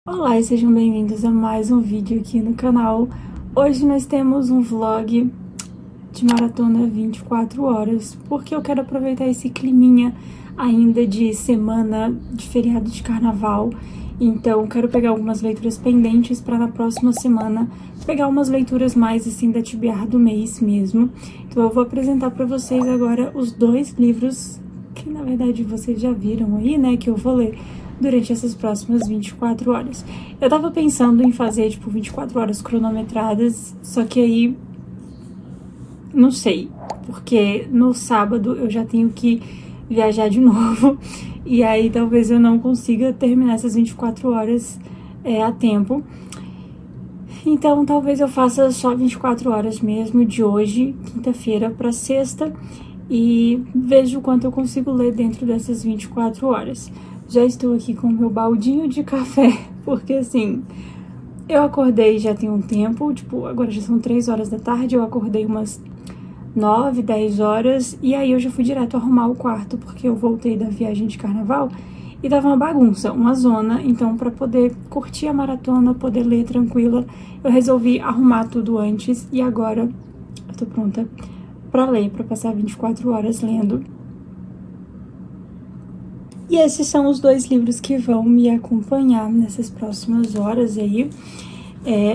Olá e sejam bem-vindos a mais um vídeo aqui no canal. Hoje nós temos um vlog de maratona 24 horas, porque eu quero aproveitar esse climinha ainda de semana de feriado de carnaval. Então quero pegar algumas leituras pendentes para na próxima semana pegar umas leituras mais assim da TBR do mês mesmo. Então eu vou apresentar para vocês agora os dois livros que na verdade vocês já viram aí, né, que eu vou ler durante essas próximas 24 horas. Eu tava pensando em fazer, tipo, 24 horas cronometradas, só que aí, não sei, porque no sábado eu já tenho que viajar de novo, e aí talvez eu não consiga terminar essas 24 horas a tempo. Então talvez eu faça só 24 horas mesmo, de hoje, quinta-feira, pra sexta, e vejo o quanto eu consigo ler dentro dessas 24 horas. Já estou aqui com o meu baldinho de café, porque assim, eu acordei já tem um tempo, tipo, agora já são 3 horas da tarde, eu acordei umas 9, 10 horas, e aí eu já fui direto arrumar o quarto, porque eu voltei da viagem de carnaval, e tava uma bagunça, uma zona, então pra poder curtir a maratona, poder ler tranquila, eu resolvi arrumar tudo antes, e agora eu tô pronta pra ler, pra passar 24 horas lendo. E esses são os dois livros que vão me acompanhar nessas próximas horas aí.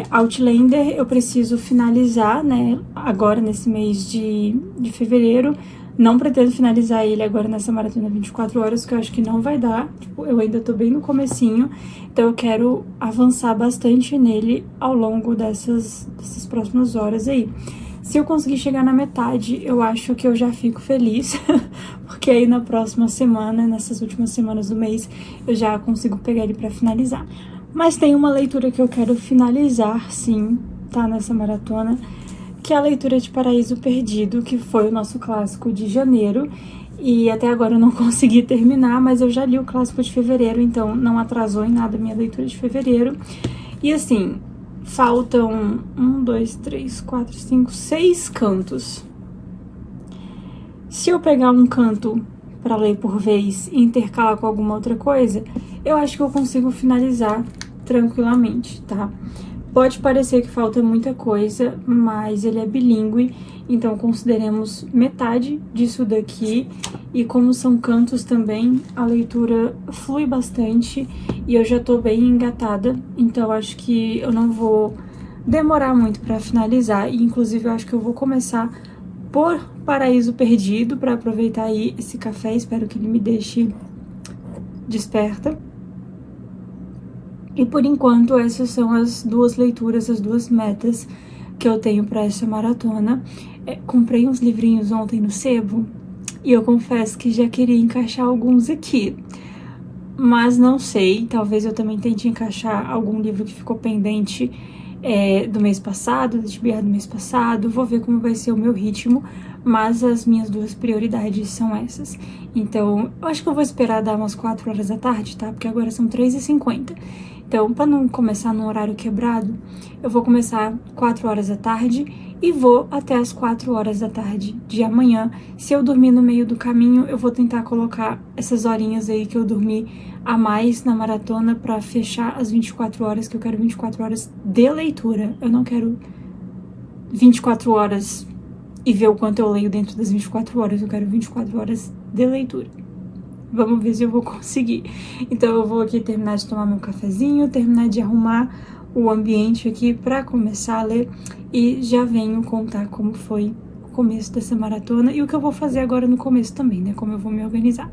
Outlander eu preciso finalizar, né, agora nesse mês de fevereiro. Não pretendo finalizar ele agora nessa maratona 24 horas, que eu acho que não vai dar. Tipo, eu ainda tô bem no comecinho, então eu quero avançar bastante nele ao longo dessas próximas horas aí. Se eu conseguir chegar na metade, eu acho que eu já fico feliz, porque aí na próxima semana, nessas últimas semanas do mês, eu já consigo pegar ele pra finalizar. Mas tem uma leitura que eu quero finalizar, sim, tá, nessa maratona, que é a leitura de Paraíso Perdido, que foi o nosso clássico de janeiro, e até agora eu não consegui terminar, mas eu já li o clássico de fevereiro, então não atrasou em nada a minha leitura de fevereiro. E assim, faltam 1, 2, 3, 4, 5, 6 cantos. Se eu pegar um canto para ler por vez e intercalar com alguma outra coisa, eu acho que eu consigo finalizar tranquilamente, tá? Pode parecer que falta muita coisa, mas ele é bilíngue, então consideremos metade disso daqui. E como são cantos também, a leitura flui bastante e eu já tô bem engatada, então acho que eu não vou demorar muito pra finalizar. E inclusive eu acho que eu vou começar por Paraíso Perdido pra aproveitar aí esse café, espero que ele me deixe desperta. E por enquanto essas são as duas leituras, as duas metas que eu tenho pra essa maratona. Comprei uns livrinhos ontem no sebo e eu confesso que já queria encaixar alguns aqui, mas não sei, talvez eu também tente encaixar algum livro que ficou pendente do mês passado, da TBR do mês passado. Vou ver como vai ser o meu ritmo, mas as minhas duas prioridades são essas. Então, eu acho que eu vou esperar dar umas 4 horas da tarde, tá? Porque agora são 3h50. Então, pra não começar num horário quebrado, eu vou começar 4 horas da tarde e vou até as 4 horas da tarde de amanhã. Se eu dormir no meio do caminho, eu vou tentar colocar essas horinhas aí que eu dormi a mais na maratona pra fechar as 24 horas, que eu quero 24 horas de leitura. Eu não quero 24 horas e ver o quanto eu leio dentro das 24 horas, eu quero 24 horas de leitura. Vamos ver se eu vou conseguir. Então eu vou aqui terminar de tomar meu cafezinho, terminar de arrumar o ambiente aqui pra começar a ler e já venho contar como foi o começo dessa maratona e o que eu vou fazer agora no começo também, né? Como eu vou me organizar.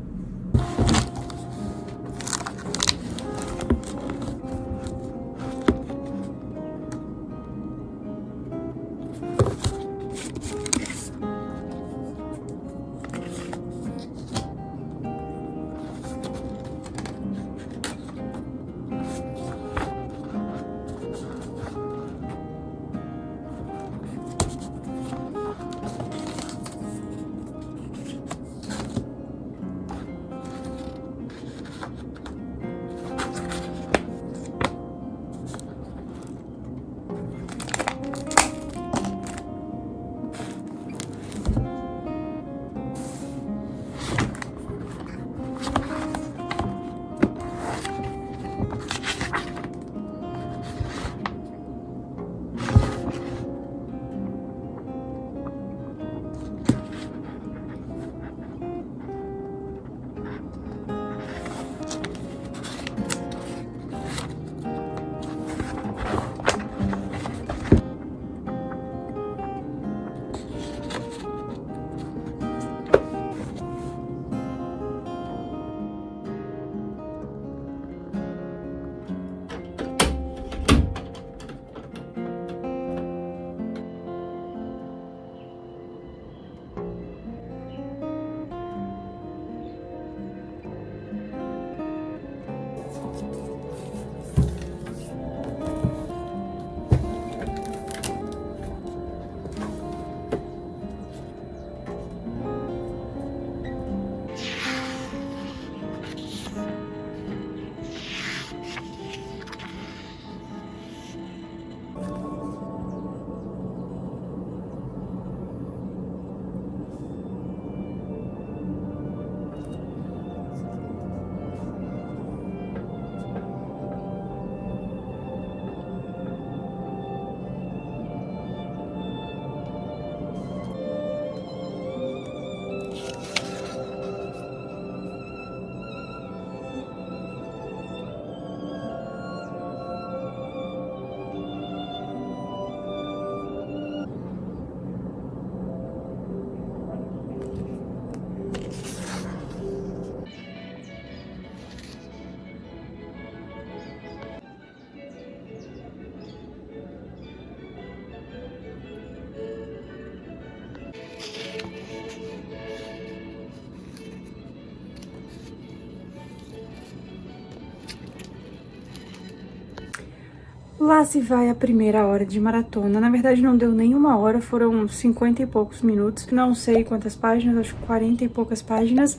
Lá se vai a primeira hora de maratona. Na verdade, não deu nem 1 hora, foram 50 e poucos minutos. Não sei quantas páginas, acho que 40 e poucas páginas.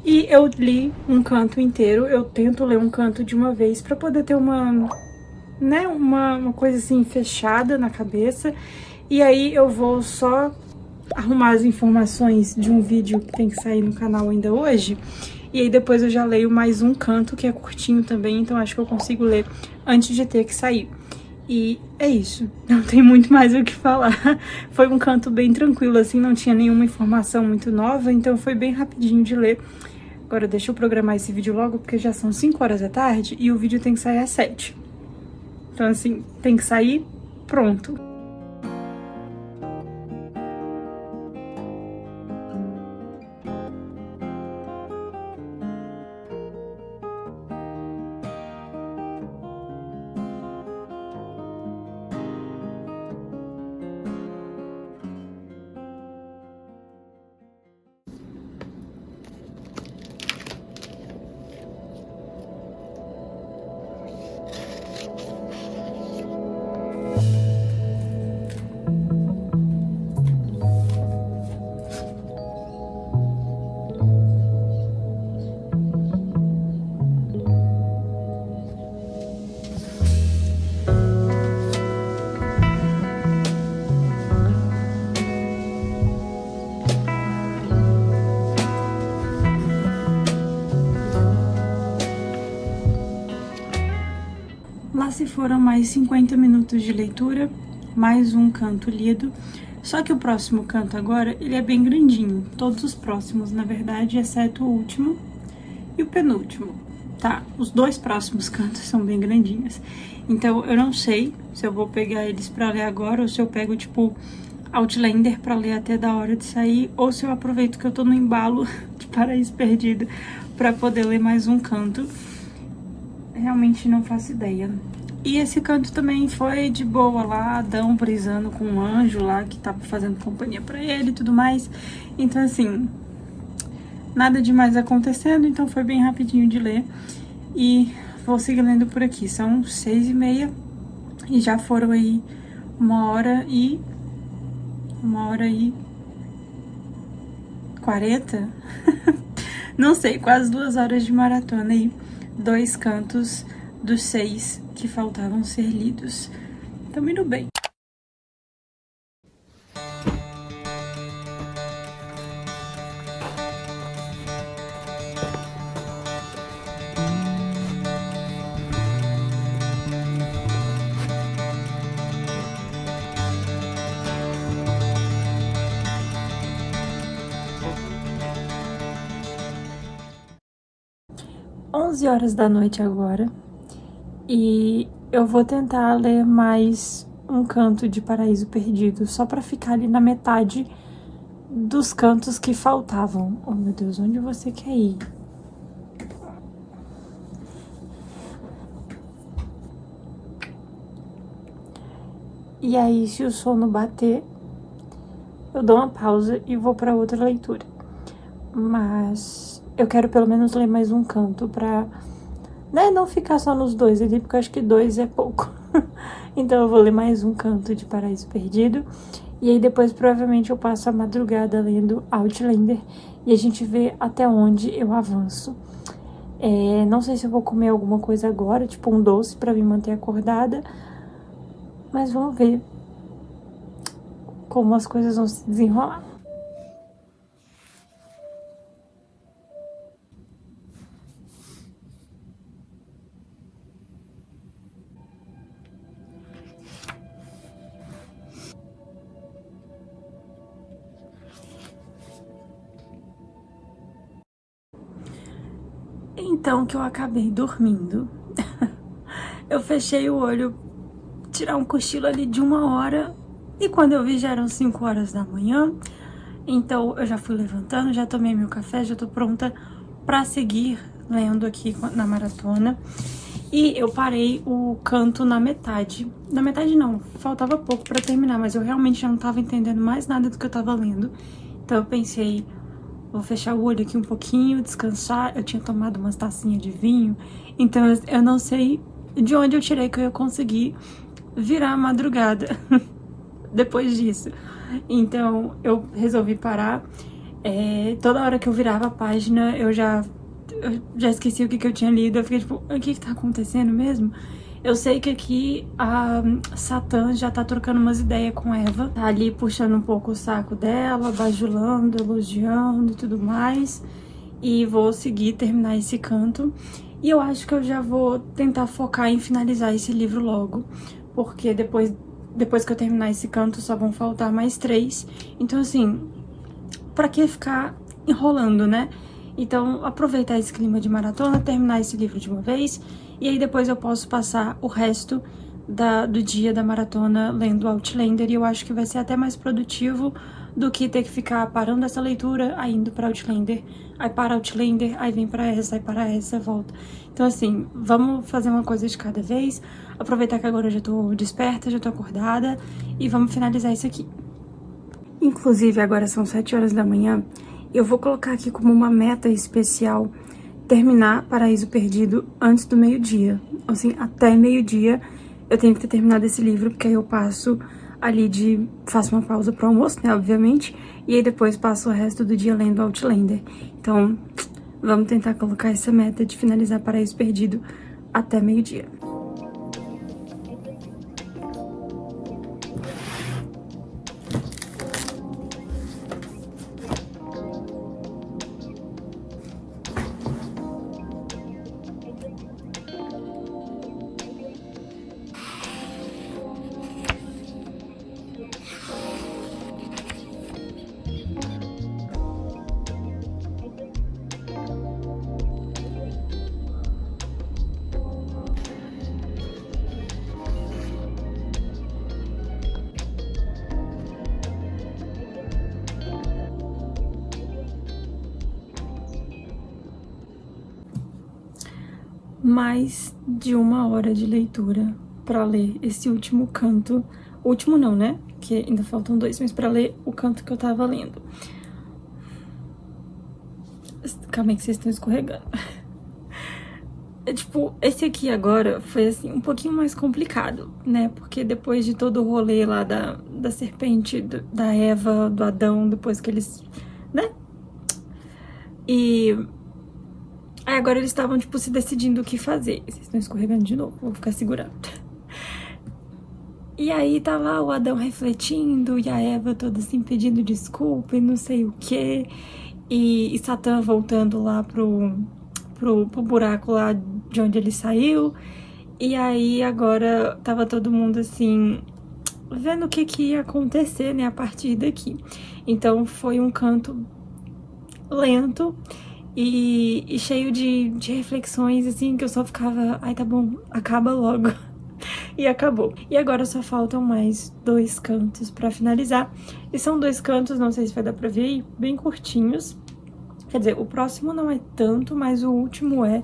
E eu li um canto inteiro. Eu tento ler um canto de uma vez pra poder ter uma coisa assim fechada na cabeça. E aí eu vou só arrumar as informações de um vídeo que tem que sair no canal ainda hoje. E aí depois eu já leio mais um canto, que é curtinho também, então acho que eu consigo ler antes de ter que sair. E é isso, não tem muito mais o que falar. Foi um canto bem tranquilo, assim, não tinha nenhuma informação muito nova, então foi bem rapidinho de ler. Agora deixa eu programar esse vídeo logo, porque já são 5 horas da tarde e o vídeo tem que sair às 7. Então assim, tem que sair, pronto. Lá se foram mais 50 minutos de leitura, mais um canto lido. Só que o próximo canto agora, ele é bem grandinho. Todos os próximos, na verdade, exceto o último e o penúltimo. Tá, os 2 próximos cantos são bem grandinhos. Então, eu não sei se eu vou pegar eles pra ler agora ou se eu pego, tipo, Outlander pra ler até da hora de sair, ou se eu aproveito que eu tô no embalo de Paraíso Perdido pra poder ler mais um canto. Realmente não faço ideia. E esse canto também foi de boa lá, Adão brisando com um anjo lá que tava fazendo companhia pra ele e tudo mais. Então, assim, nada demais acontecendo, então foi bem rapidinho de ler. E vou seguir lendo por aqui. São 6h30 e já foram aí 1h40. Não sei, quase 2 horas de maratona aí. 2 cantos dos 6 que faltavam ser lidos. Tamo indo bem. Às 11 horas da noite agora, e eu vou tentar ler mais um canto de Paraíso Perdido, só pra ficar ali na metade dos cantos que faltavam. Oh, meu Deus, onde você quer ir? E aí, se o sono bater, eu dou uma pausa e vou pra outra leitura. Mas eu quero pelo menos ler mais um canto pra né, não ficar só nos dois ali, porque eu acho que dois é pouco. Então eu vou ler mais um canto de Paraíso Perdido. E aí depois provavelmente eu passo a madrugada lendo Outlander e a gente vê até onde eu avanço. Não sei se eu vou comer alguma coisa agora, tipo um doce pra me manter acordada, mas vamos ver como as coisas vão se desenrolar. Então que eu acabei dormindo. Eu fechei o olho, tirar um cochilo ali de 1 hora, e quando eu vi já eram 5 horas da manhã. Então eu já fui levantando, já tomei meu café, já tô pronta pra seguir lendo aqui na maratona. E eu parei o canto na metade. Na metade não, faltava pouco pra terminar, mas eu realmente já não tava entendendo mais nada do que eu tava lendo. Então eu pensei, vou fechar o olho aqui um pouquinho, descansar. Eu tinha tomado umas tacinhas de vinho, então eu não sei de onde eu tirei que eu ia conseguir virar a madrugada depois disso. Então eu resolvi parar. Toda hora que eu virava a página, eu já esqueci o que eu tinha lido. Eu fiquei tipo, o que tá acontecendo mesmo? Eu sei que aqui a Satã já tá trocando umas ideias com Eva. Tá ali puxando um pouco o saco dela, bajulando, elogiando e tudo mais. E vou seguir, terminar esse canto. E eu acho que eu já vou tentar focar em finalizar esse livro logo. Porque depois que eu terminar esse canto, só vão faltar mais 3. Então, assim, pra que ficar enrolando, né? Então, aproveitar esse clima de maratona, terminar esse livro de uma vez, e aí depois eu posso passar o resto do dia da maratona lendo Outlander, e eu acho que vai ser até mais produtivo do que ter que ficar parando essa leitura, aí indo pra Outlander, aí para Outlander, aí vem pra essa, aí para essa, volta. Então, assim, vamos fazer uma coisa de cada vez, aproveitar que agora eu já tô desperta, já tô acordada, e vamos finalizar isso aqui. Inclusive, agora são 7 horas da manhã, eu vou colocar aqui como uma meta especial terminar Paraíso Perdido antes do meio-dia. Assim, até meio-dia eu tenho que ter terminado esse livro, porque aí eu passo ali faço uma pausa pro almoço, né, obviamente, e aí depois passo o resto do dia lendo Outlander. Então, vamos tentar colocar essa meta de finalizar Paraíso Perdido até meio-dia. Mais de 1 hora de leitura pra ler esse último canto. Último não, né? Porque ainda faltam 2, mas pra ler o canto que eu tava lendo. Calma aí que vocês estão escorregando. Tipo, esse aqui agora foi, assim, um pouquinho mais complicado, né? Porque depois de todo o rolê lá da serpente, da Eva, do Adão, depois que eles, né? E aí agora eles estavam, tipo, se decidindo o que fazer. Vocês estão escorregando de novo, vou ficar segurando. E aí tá lá o Adão refletindo e a Eva toda assim pedindo desculpa e não sei o quê. E Satã voltando lá pro buraco lá de onde ele saiu. E aí agora tava todo mundo assim, vendo o que ia acontecer, né, a partir daqui. Então foi um canto lento e cheio de reflexões, assim, que eu só ficava, ai, tá bom, acaba logo. E acabou. E agora só faltam mais 2 cantos pra finalizar. E são 2 cantos, não sei se vai dar pra ver aí, bem curtinhos. Quer dizer, o próximo não é tanto, mas o último é.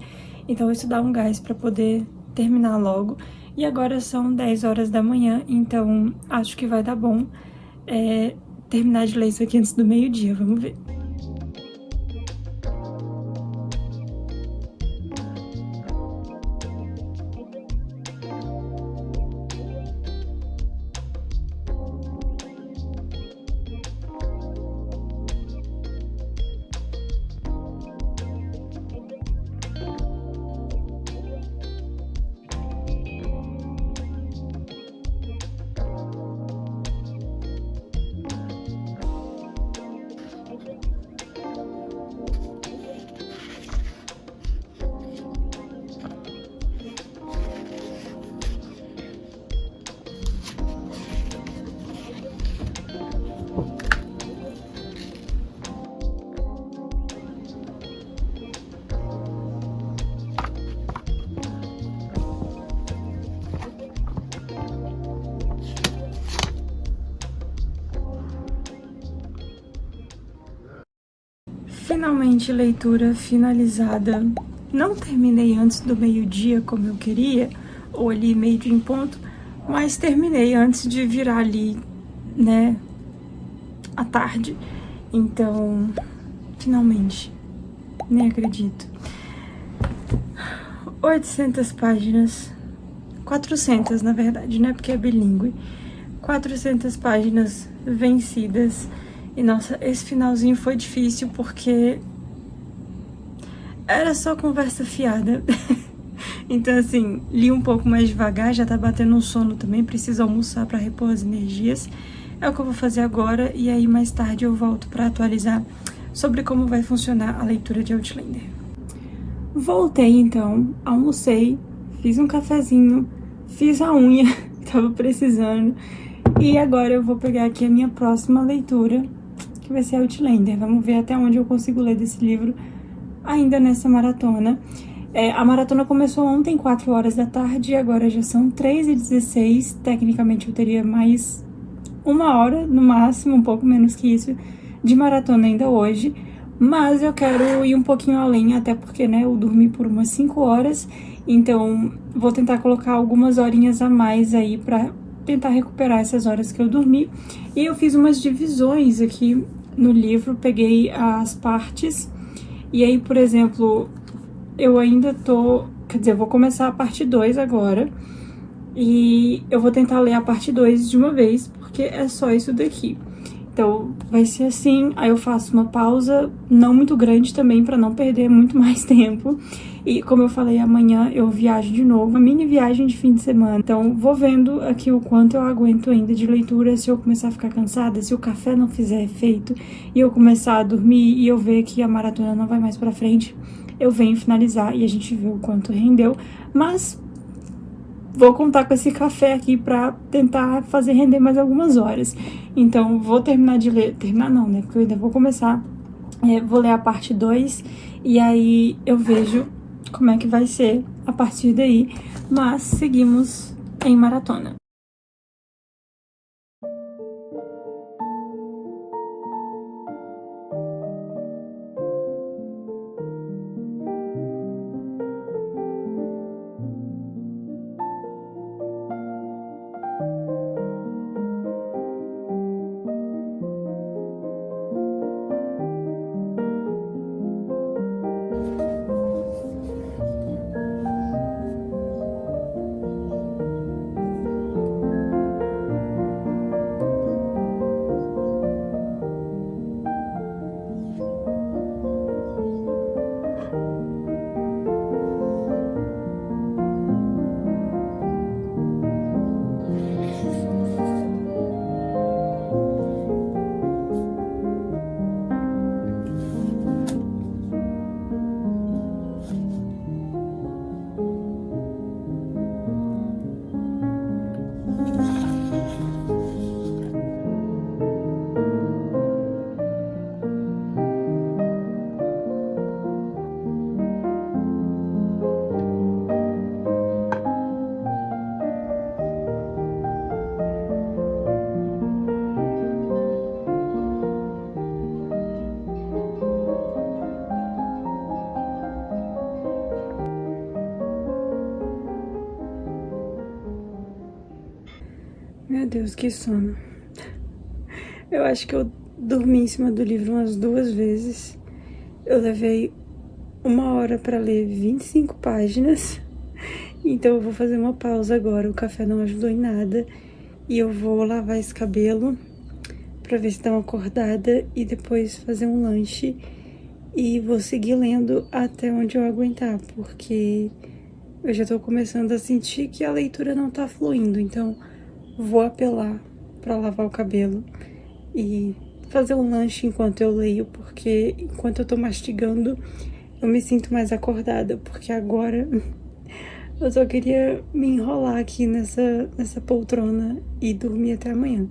Então isso dá um gás pra poder terminar logo. E agora são 10 horas da manhã, então acho que vai dar bom terminar de ler isso aqui antes do meio-dia, vamos ver. Finalmente, leitura finalizada. Não terminei antes do meio-dia como eu queria, ou ali meio-dia em ponto, mas terminei antes de virar ali, né, à tarde. Então, finalmente, nem acredito. 800 páginas, 400 na verdade, né, porque é bilíngue. 400 páginas vencidas. E nossa, esse finalzinho foi difícil porque era só conversa fiada. Então assim, li um pouco mais devagar, já tá batendo um sono também, preciso almoçar pra repor as energias. É o que eu vou fazer agora e aí mais tarde eu volto pra atualizar sobre como vai funcionar a leitura de Outlander. Voltei então, almocei, fiz um cafezinho, fiz a unha, tava precisando. E agora eu vou pegar aqui a minha próxima leitura, que vai ser Outlander. Vamos ver até onde eu consigo ler desse livro ainda nessa maratona. A maratona começou ontem, 4 horas da tarde, e agora já são 3h16. Tecnicamente eu teria mais 1 hora, no máximo, um pouco menos que isso, de maratona ainda hoje. Mas eu quero ir um pouquinho além, até porque, né, eu dormi por umas 5 horas. Então vou tentar colocar algumas horinhas a mais aí pra tentar recuperar essas horas que eu dormi. E eu fiz umas divisões aqui no livro, peguei as partes. E aí, por exemplo, eu ainda tô... Quer dizer, eu vou começar a parte 2 agora. E eu vou tentar ler a parte 2 de uma vez, porque é só isso daqui. Então, vai ser assim, aí eu faço uma pausa não muito grande também, pra não perder muito mais tempo. E como eu falei, amanhã eu viajo de novo, uma mini viagem de fim de semana. Então, vou vendo aqui o quanto eu aguento ainda de leitura, se eu começar a ficar cansada, se o café não fizer efeito, e eu começar a dormir, e eu ver que a maratona não vai mais pra frente, eu venho finalizar e a gente vê o quanto rendeu. Mas vou contar com esse café aqui pra tentar fazer render mais algumas horas. Então, vou terminar de ler... Terminar não, né? Porque eu ainda vou começar. Vou ler a parte 2. E aí, eu vejo como é que vai ser a partir daí. Mas, seguimos em maratona. Meu Deus, que sono. Eu acho que eu dormi em cima do livro umas 2 vezes. Eu levei 1 hora pra ler 25 páginas. Então eu vou fazer uma pausa agora. O café não ajudou em nada. E eu vou lavar esse cabelo pra ver se dá uma acordada. E depois fazer um lanche. E vou seguir lendo até onde eu aguentar. Porque eu já tô começando a sentir que a leitura não tá fluindo. Então vou apelar pra lavar o cabelo e fazer um lanche enquanto eu leio, porque enquanto eu tô mastigando, eu me sinto mais acordada, porque agora eu só queria me enrolar aqui nessa poltrona e dormir até amanhã.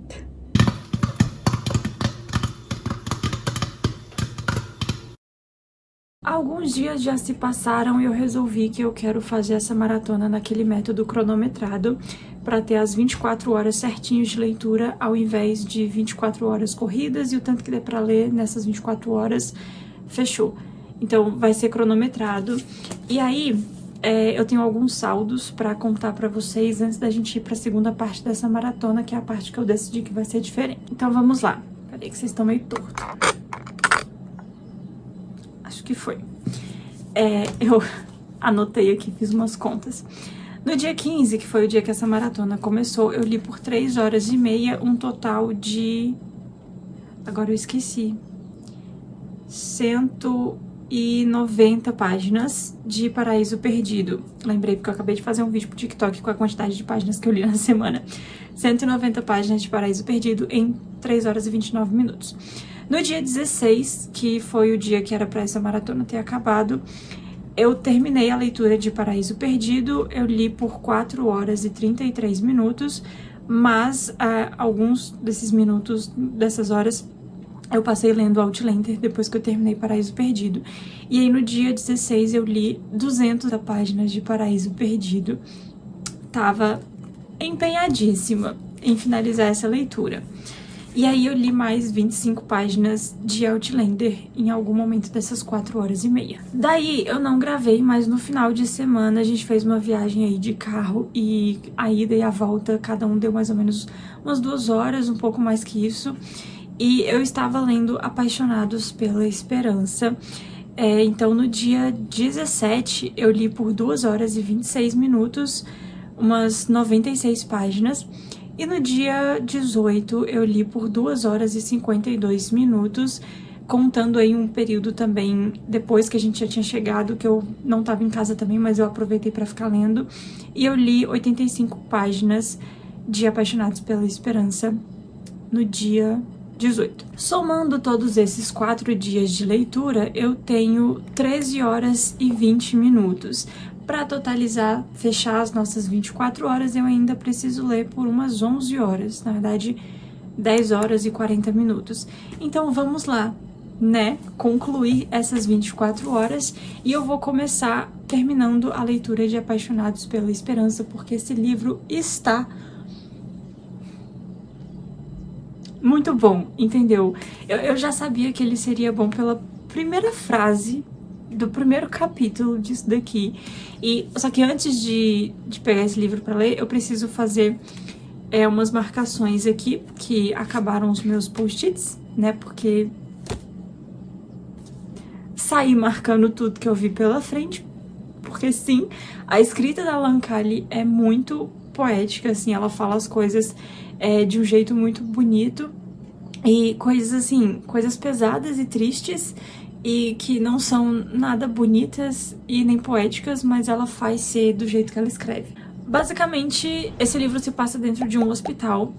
Alguns dias já se passaram e eu resolvi que eu quero fazer essa maratona naquele método cronometrado para ter as 24 horas certinhos de leitura ao invés de 24 horas corridas e o tanto que der para ler nessas 24 horas fechou. Então, vai ser cronometrado. E aí, eu tenho alguns saldos pra contar pra vocês antes da gente ir pra segunda parte dessa maratona, que é a parte que eu decidi que vai ser diferente. Então, vamos lá. Peraí que vocês estão meio tortos. Acho que foi. Eu anotei aqui, fiz umas contas. No dia 15, que foi o dia que essa maratona começou, eu li por 3 horas e meia um total de... Agora eu esqueci. 190 páginas de Paraíso Perdido. Lembrei porque eu acabei de fazer um vídeo pro TikTok com a quantidade de páginas que eu li na semana. 190 páginas de Paraíso Perdido em 3 horas e 29 minutos. No dia 16, que foi o dia que era pra essa maratona ter acabado, eu terminei a leitura de Paraíso Perdido. Eu li por 4 horas e 33 minutos, mas alguns desses minutos, dessas horas, eu passei lendo Outlander depois que eu terminei Paraíso Perdido. E aí no dia 16 eu li 200 páginas de Paraíso Perdido. Tava empenhadíssima em finalizar essa leitura. E aí eu li mais 25 páginas de Outlander em algum momento dessas 4 horas e meia. Daí eu não gravei, mas no final de semana a gente fez uma viagem aí de carro e a ida e a volta, cada um deu mais ou menos umas 2 horas, um pouco mais que isso. E eu estava lendo Apaixonados pela Esperança. Então no dia 17 eu li por 2 horas e 26 minutos, umas 96 páginas. E no dia 18 eu li por 2 horas e 52 minutos, contando aí um período também depois que a gente já tinha chegado, que eu não estava em casa também, mas eu aproveitei para ficar lendo. E eu li 85 páginas de Apaixonados pela Esperança no dia 18. Somando todos esses 4 dias de leitura, eu tenho 13 horas e 20 minutos. Para totalizar, fechar as nossas 24 horas, eu ainda preciso ler por umas 11 horas. Na verdade, 10 horas e 40 minutos. Então, vamos lá, né? Concluir essas 24 horas. E eu vou começar terminando a leitura de Apaixonados pela Esperança, porque esse livro está muito bom, entendeu? Eu já sabia que ele seria bom pela primeira frase do primeiro capítulo disso daqui. Só que antes de pegar esse livro para ler, eu preciso fazer umas marcações aqui, que acabaram os meus post-its, né? Porque saí marcando tudo que eu vi pela frente, porque sim, a escrita da Lancali é muito poética, assim, ela fala as coisas de um jeito muito bonito, e coisas assim, coisas pesadas e tristes, e que não são nada bonitas e nem poéticas, mas ela faz ser do jeito que ela escreve. Basicamente, esse livro se passa dentro de um hospital,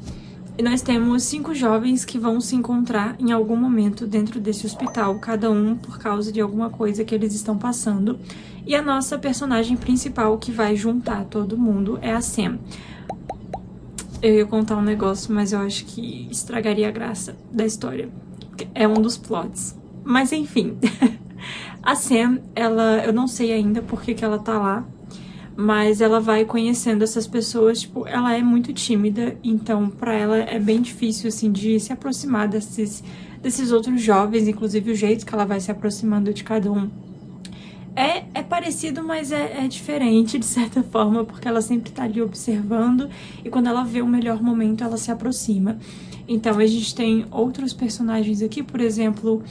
e nós temos 5 jovens que vão se encontrar em algum momento dentro desse hospital, cada um por causa de alguma coisa que eles estão passando. E a nossa personagem principal, que vai juntar todo mundo, é a Sam. Eu ia contar um negócio, mas eu acho que estragaria a graça da história. É um dos plots. Mas enfim, a Sam, eu não sei ainda por que ela tá lá, mas ela vai conhecendo essas pessoas, tipo, ela é muito tímida, então pra ela é bem difícil, assim, de se aproximar desses outros jovens, inclusive o jeito que ela vai se aproximando de cada um. É parecido, mas é diferente, de certa forma, porque ela sempre tá ali observando, e quando ela vê o melhor momento, ela se aproxima. Então, a gente tem outros personagens aqui, por exemplo,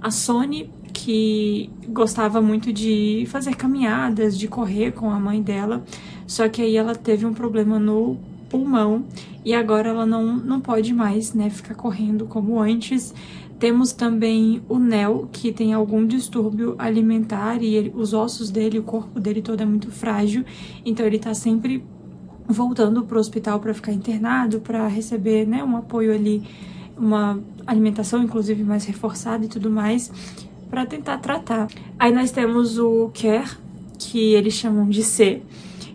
a Sony, que gostava muito de fazer caminhadas, de correr com a mãe dela, só que aí ela teve um problema no pulmão, e agora ela não pode mais, né, ficar correndo como antes. Temos também o Nel, que tem algum distúrbio alimentar, e os ossos dele, o corpo dele todo é muito frágil, então ele tá sempre voltando pro hospital para ficar internado, para receber, né, um apoio ali, uma alimentação, inclusive, mais reforçada e tudo mais, para tentar tratar. Aí nós temos o Kerr, que eles chamam de C,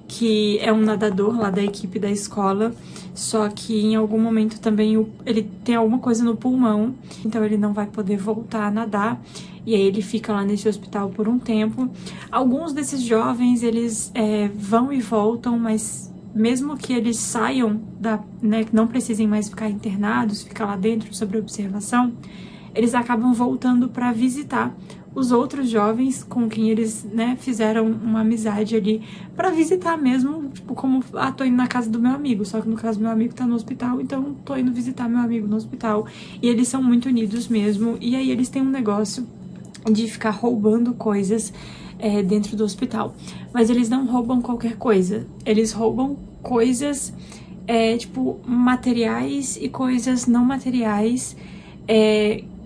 que é um nadador lá da equipe da escola, só que em algum momento também ele tem alguma coisa no pulmão, então ele não vai poder voltar a nadar, e aí ele fica lá nesse hospital por um tempo. Alguns desses jovens, eles vão e voltam, mas mesmo que eles saiam, né, que não precisem mais ficar internados, ficar lá dentro sob observação, eles acabam voltando para visitar os outros jovens com quem eles, né, fizeram uma amizade ali pra visitar mesmo, tipo, como, tô indo na casa do meu amigo, só que no caso meu amigo tá no hospital, então tô indo visitar meu amigo no hospital, e eles são muito unidos mesmo, e aí eles têm um negócio de ficar roubando coisas dentro do hospital, mas eles não roubam qualquer coisa, eles roubam coisas, tipo, materiais e coisas não materiais,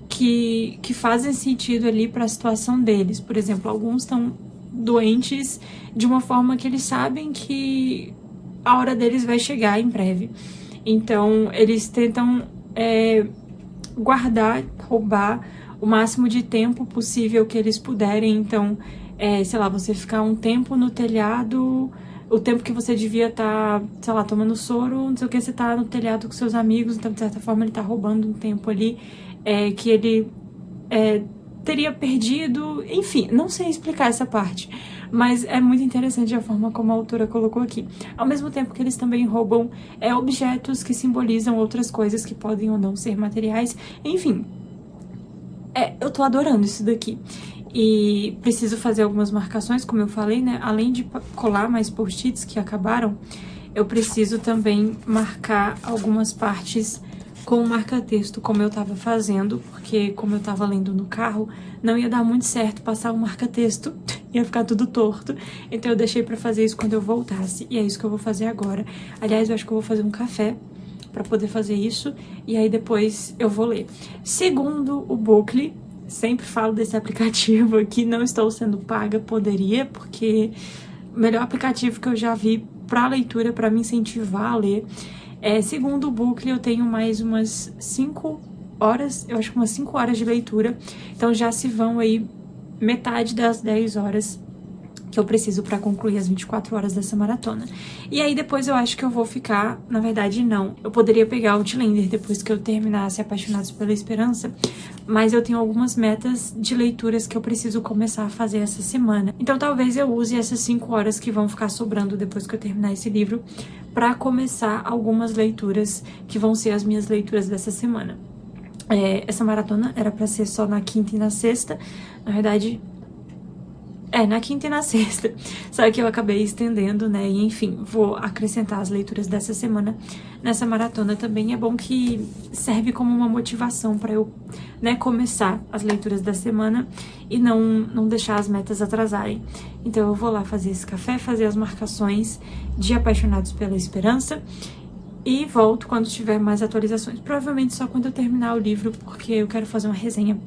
que fazem sentido ali para a situação deles. Por exemplo, alguns estão doentes de uma forma que eles sabem que a hora deles vai chegar em breve. Então, eles tentam guardar, roubar o máximo de tempo possível que eles puderem. Então, sei lá, você ficar um tempo no telhado, o tempo que você devia estar, sei lá, tomando soro, não sei o que, você tá no telhado com seus amigos, então, de certa forma, ele tá roubando um tempo ali, que ele teria perdido, enfim, não sei explicar essa parte, mas é muito interessante a forma como a autora colocou aqui. Ao mesmo tempo que eles também roubam objetos que simbolizam outras coisas que podem ou não ser materiais, enfim, eu tô adorando isso daqui. E preciso fazer algumas marcações, como eu falei, né? Além de colar mais post-its que acabaram, eu preciso também marcar algumas partes com marca-texto, como eu tava fazendo, porque como eu tava lendo no carro, não ia dar muito certo passar o marca-texto, ia ficar tudo torto, então eu deixei pra fazer isso quando eu voltasse, e é isso que eu vou fazer agora. Aliás, eu acho que eu vou fazer um café pra poder fazer isso, e aí depois eu vou ler. Segundo o Bookly, sempre falo desse aplicativo aqui, não estou sendo paga, poderia, porque o melhor aplicativo que eu já vi pra leitura, pra me incentivar a ler. Segundo o Bookly, eu tenho mais umas 5 horas, eu acho que umas 5 horas de leitura, então já se vão aí metade das 10 horas que eu preciso pra concluir as 24 horas dessa maratona. E aí depois eu acho que eu vou ficar, na verdade não, eu poderia pegar o Outlander depois que eu terminasse Apaixonados pela Esperança, mas eu tenho algumas metas de leituras que eu preciso começar a fazer essa semana. Então talvez eu use essas 5 horas que vão ficar sobrando depois que eu terminar esse livro para começar algumas leituras que vão ser as minhas leituras dessa semana. Essa maratona era para ser só na quinta e na sexta, na verdade na quinta e na sexta, só que eu acabei estendendo, né, e enfim, vou acrescentar as leituras dessa semana nessa maratona também. É bom que serve como uma motivação para eu, né, começar as leituras da semana e não deixar as metas atrasarem. Então eu vou lá fazer esse café, fazer as marcações de Apaixonados pela Esperança e volto quando tiver mais atualizações, provavelmente só quando eu terminar o livro, porque eu quero fazer uma resenha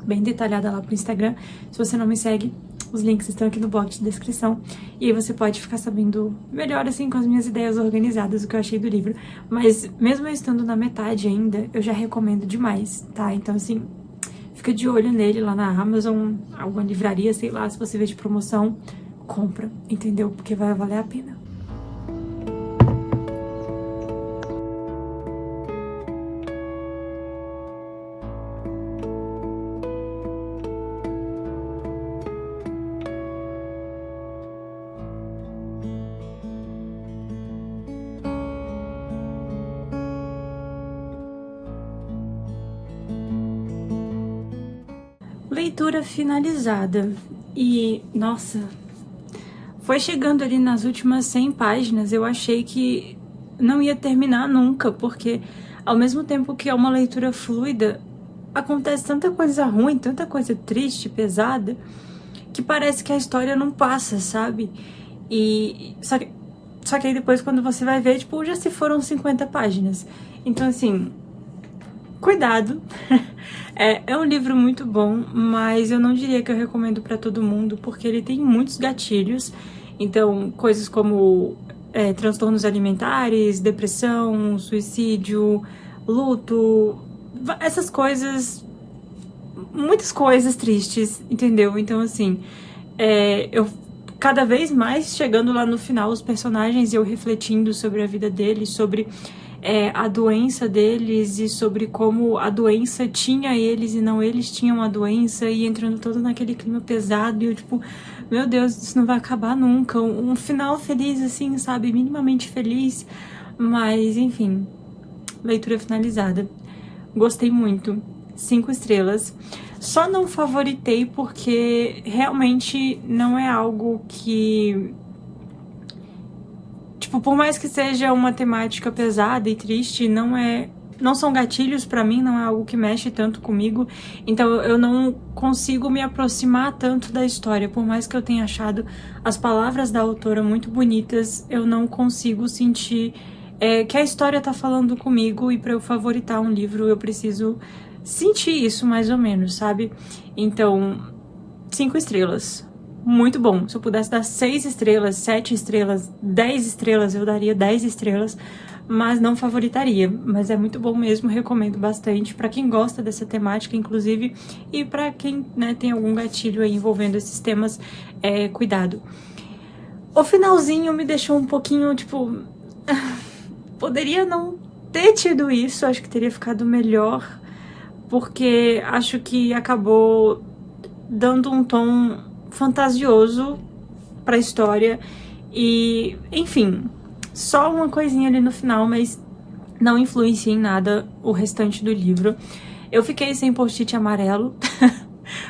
bem detalhada lá pro Instagram. Se você não me segue, os links estão aqui no box de descrição, e aí você pode ficar sabendo melhor, assim, com as minhas ideias organizadas, o que eu achei do livro. Mas mesmo eu estando na metade ainda, eu já recomendo demais, tá? Então, assim, fica de olho nele lá na Amazon, alguma livraria, sei lá, se você vê de promoção, compra, entendeu? Porque vai valer a pena. Leitura finalizada. E, nossa, foi chegando ali nas últimas 100 páginas, eu achei que não ia terminar nunca, porque ao mesmo tempo que é uma leitura fluida, acontece tanta coisa ruim, tanta coisa triste, pesada, que parece que a história não passa, sabe? E só que aí depois, quando você vai ver, tipo, já se foram 50 páginas. Então, assim, cuidado. É um livro muito bom, mas eu não diria que eu recomendo pra todo mundo, porque ele tem muitos gatilhos. Então, coisas como transtornos alimentares, depressão, suicídio, luto, essas coisas, muitas coisas tristes, entendeu? Então, assim, eu cada vez mais chegando lá no final, os personagens, eu refletindo sobre a vida deles, sobre a doença deles e sobre como a doença tinha eles e não eles tinham a doença, e entrando todo naquele clima pesado, e eu tipo, meu Deus, isso não vai acabar nunca. Um final feliz, assim, sabe, minimamente feliz, mas enfim, leitura finalizada. Gostei muito. 5 estrelas. Só não favoritei porque realmente não é algo que... Tipo, por mais que seja uma temática pesada e triste, não são gatilhos pra mim, não é algo que mexe tanto comigo, então eu não consigo me aproximar tanto da história. Por mais que eu tenha achado as palavras da autora muito bonitas, eu não consigo sentir que a história tá falando comigo, e pra eu favoritar um livro eu preciso sentir isso mais ou menos, sabe? Então, 5 estrelas. Muito bom. Se eu pudesse dar 6 estrelas, 7 estrelas, 10 estrelas, eu daria 10 estrelas, mas não favoritaria. Mas é muito bom mesmo, recomendo bastante pra quem gosta dessa temática, inclusive, e pra quem, né, tem algum gatilho aí envolvendo esses temas, cuidado. O finalzinho me deixou um pouquinho, tipo... Poderia não ter tido isso, acho que teria ficado melhor, porque acho que acabou dando um tom fantasioso pra história e, enfim, só uma coisinha ali no final, mas não influencia em nada o restante do livro. Eu fiquei sem post-it amarelo,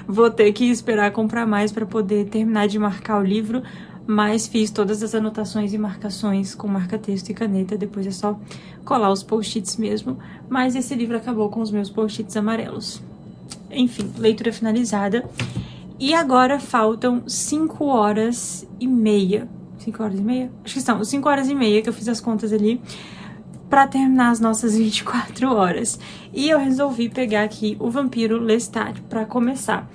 vou ter que esperar comprar mais pra poder terminar de marcar o livro, mas fiz todas as anotações e marcações com marca-texto e caneta, depois é só colar os post-its mesmo, mas esse livro acabou com os meus post-its amarelos. Enfim, leitura finalizada. E agora faltam 5 horas e meia. 5 horas e meia? Acho que são 5 horas e meia, que eu fiz as contas ali, pra terminar as nossas 24 horas. E eu resolvi pegar aqui o Vampiro Lestat pra começar.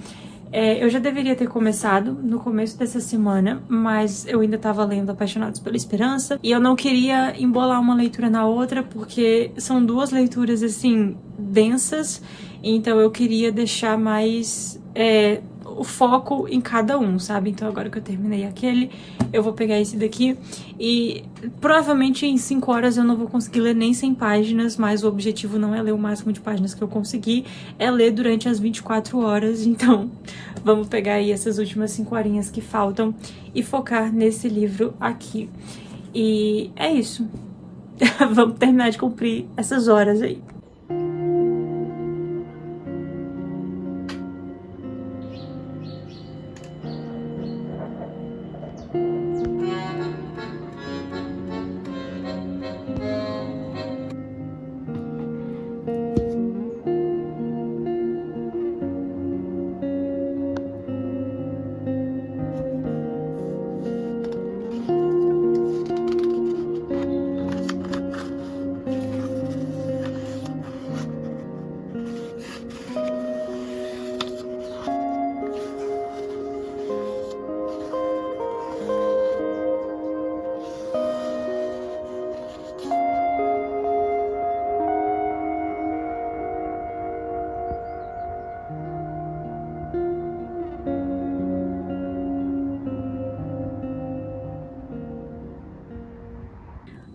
Eu já deveria ter começado no começo dessa semana, mas eu ainda tava lendo Apaixonados pela Esperança, e eu não queria embolar uma leitura na outra, porque são 2 leituras, assim, densas, então eu queria deixar mais... o foco em cada um, sabe? Então agora que eu terminei aquele, eu vou pegar esse daqui e provavelmente em 5 horas eu não vou conseguir ler nem 100 páginas, mas o objetivo não é ler o máximo de páginas que eu conseguir, é ler durante as 24 horas, então vamos pegar aí essas últimas 5 horinhas que faltam e focar nesse livro aqui. E é isso. Vamos terminar de cumprir essas horas aí.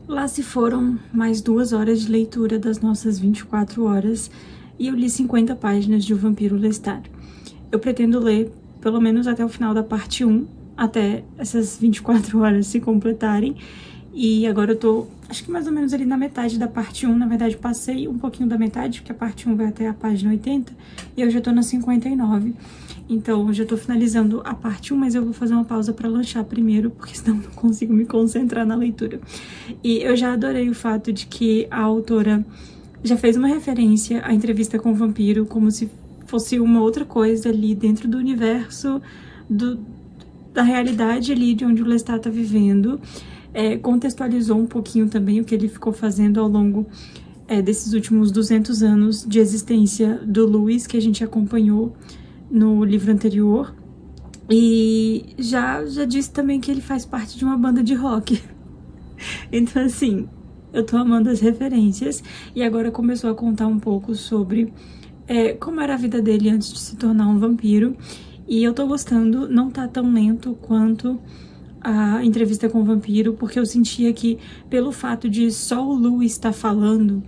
Lá se foram mais 2 horas de leitura das nossas 24 horas e eu li 50 páginas de O Vampiro Lestat. Eu pretendo ler pelo menos até o final da parte 1, até essas 24 horas se completarem. E agora eu tô, acho que mais ou menos ali na metade da parte 1, na verdade passei um pouquinho da metade, porque a parte 1 vai até a página 80, e eu já tô na 59. Então eu já tô finalizando a parte 1, mas eu vou fazer uma pausa pra lanchar primeiro, porque senão eu não consigo me concentrar na leitura. E eu já adorei o fato de que a autora já fez uma referência à entrevista com o vampiro, como se fosse uma outra coisa ali dentro do universo, da realidade ali de onde o Lestat tá vivendo. Contextualizou um pouquinho também o que ele ficou fazendo ao longo desses últimos 200 anos de existência do Louis, que a gente acompanhou no livro anterior. E já disse também que ele faz parte de uma banda de rock. Então, assim, eu tô amando as referências. E agora começou a contar um pouco sobre como era a vida dele antes de se tornar um vampiro. E eu tô gostando, não tá tão lento quanto a entrevista com o vampiro, porque eu sentia que, pelo fato de só o Louis estar falando,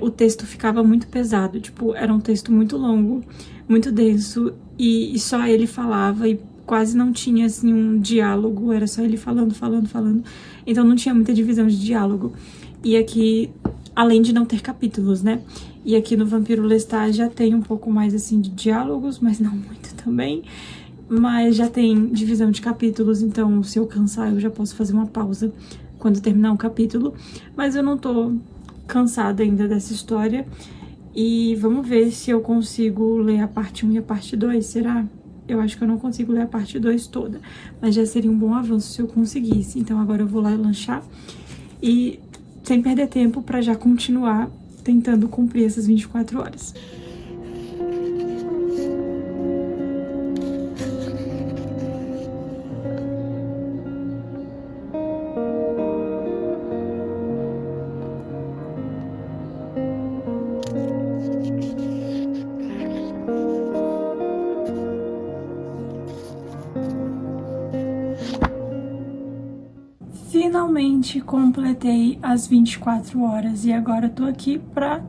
o texto ficava muito pesado. Tipo, era um texto muito longo, muito denso, e só ele falava, e quase não tinha, assim, um diálogo, era só ele falando. Então não tinha muita divisão de diálogo. E aqui além de não ter capítulos, né? E aqui no Vampiro Lestat já tem um pouco mais, assim, de diálogos, mas não muito também. Mas já tem divisão de capítulos, então se eu cansar eu já posso fazer uma pausa quando terminar um capítulo. Mas eu não tô cansada ainda dessa história. E vamos ver se eu consigo ler a parte 1 e a parte 2, será? Eu acho que eu não consigo ler a parte 2 toda, mas já seria um bom avanço se eu conseguisse. Então agora eu vou lá lanchar e, sem perder tempo, pra já continuar tentando cumprir essas 24 horas. Finalmente completei as 24 horas e agora eu tô aqui pra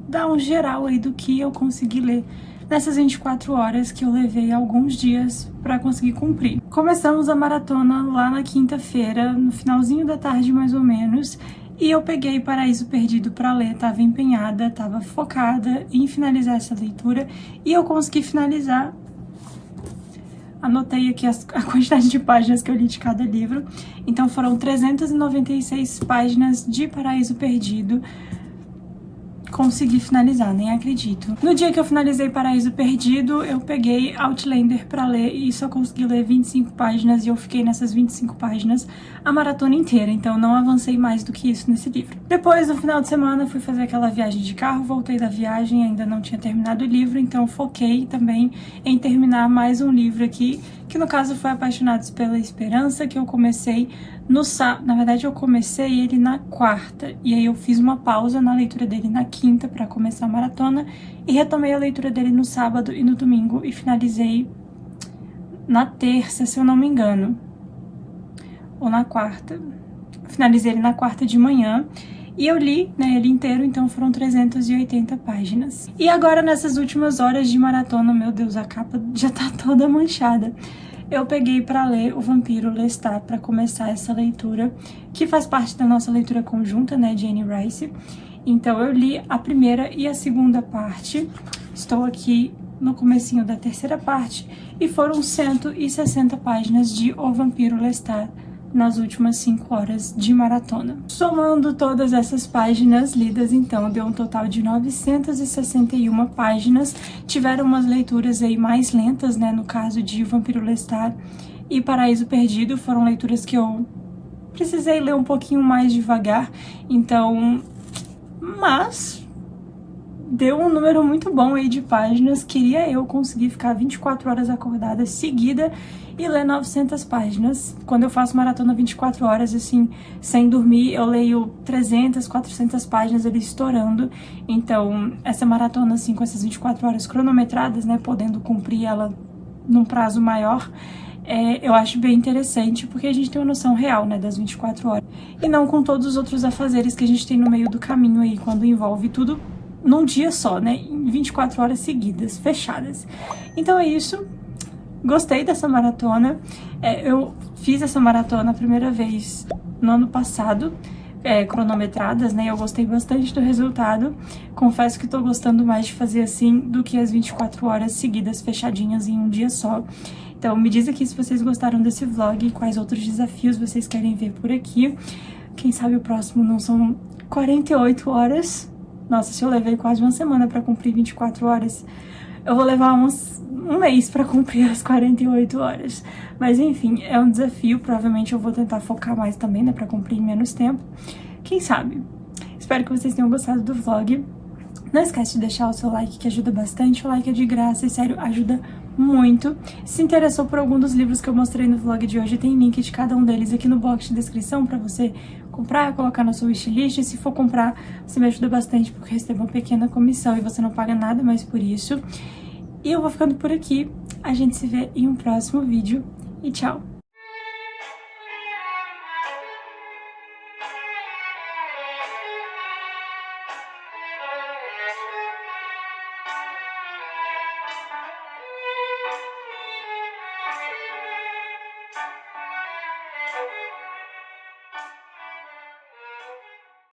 dar um geral aí do que eu consegui ler nessas 24 horas que eu levei alguns dias pra conseguir cumprir. Começamos a maratona lá na quinta-feira, no finalzinho da tarde mais ou menos, e eu peguei Paraíso Perdido pra ler, tava empenhada, tava focada em finalizar essa leitura e eu consegui finalizar. Anotei aqui a quantidade de páginas que eu li de cada livro. Então foram 396 páginas de Paraíso Perdido. Consegui finalizar, nem acredito. No dia que eu finalizei Paraíso Perdido, eu peguei Outlander pra ler e só consegui ler 25 páginas e eu fiquei nessas 25 páginas a maratona inteira, então não avancei mais do que isso nesse livro. Depois, no final de semana, fui fazer aquela viagem de carro, voltei da viagem, ainda não tinha terminado o livro, então foquei também em terminar mais um livro aqui, que no caso foi Apaixonados pela Esperança, que eu comecei no sábado. Na verdade, eu comecei ele na quarta, e aí eu fiz uma pausa na leitura dele na quinta para começar a maratona, e retomei a leitura dele no sábado e no domingo, e finalizei na terça, se eu não me engano, ou na quarta. Finalizei ele na quarta de manhã, e eu li, né, ele inteiro, então foram 380 páginas. E agora, nessas últimas horas de maratona, meu Deus, a capa já tá toda manchada. Eu peguei para ler O Vampiro Lestat para começar essa leitura, que faz parte da nossa leitura conjunta, né, de Anne Rice. Então eu li a primeira e a segunda parte, estou aqui no comecinho da terceira parte, e foram 160 páginas de O Vampiro Lestat nas últimas 5 horas de maratona. Somando todas essas páginas lidas, então, deu um total de 961 páginas. Tiveram umas leituras aí mais lentas, né, no caso de O Vampiro Lestat e Paraíso Perdido, foram leituras que eu precisei ler um pouquinho mais devagar, então, mas deu um número muito bom aí de páginas. Queria eu conseguir ficar 24 horas acordada seguida e ler 900 páginas. Quando eu faço maratona 24 horas, assim, sem dormir, eu leio 300, 400 páginas ali estourando. Então, essa maratona, assim, com essas 24 horas cronometradas, né, podendo cumprir ela num prazo maior, eu acho bem interessante, porque a gente tem uma noção real, né, das 24 horas. E não com todos os outros afazeres que a gente tem no meio do caminho aí, quando envolve tudo num dia só, né, em 24 horas seguidas, fechadas. Então é isso. Gostei dessa maratona. Eu fiz essa maratona a primeira vez no ano passado, cronometradas, né? Eu gostei bastante do resultado. Confesso que tô gostando mais de fazer assim do que as 24 horas seguidas fechadinhas em um dia só. Então me diz aqui se vocês gostaram desse vlog e quais outros desafios vocês querem ver por aqui. Quem sabe o próximo não são 48 horas. Nossa, se eu levei quase uma semana pra cumprir 24 horas, eu vou levar um mês pra cumprir as 48 horas. Mas enfim, é um desafio. Provavelmente eu vou tentar focar mais também, né, pra cumprir em menos tempo. Quem sabe? Espero que vocês tenham gostado do vlog. Não esquece de deixar o seu like, que ajuda bastante. O like é de graça e, sério, ajuda muito. Se interessou por algum dos livros que eu mostrei no vlog de hoje, tem link de cada um deles aqui no box de descrição pra você comprar, colocar na sua wishlist. E se for comprar, você me ajuda bastante, porque eu recebo uma pequena comissão e você não paga nada mais por isso. E eu vou ficando por aqui. A gente se vê em um próximo vídeo. E tchau!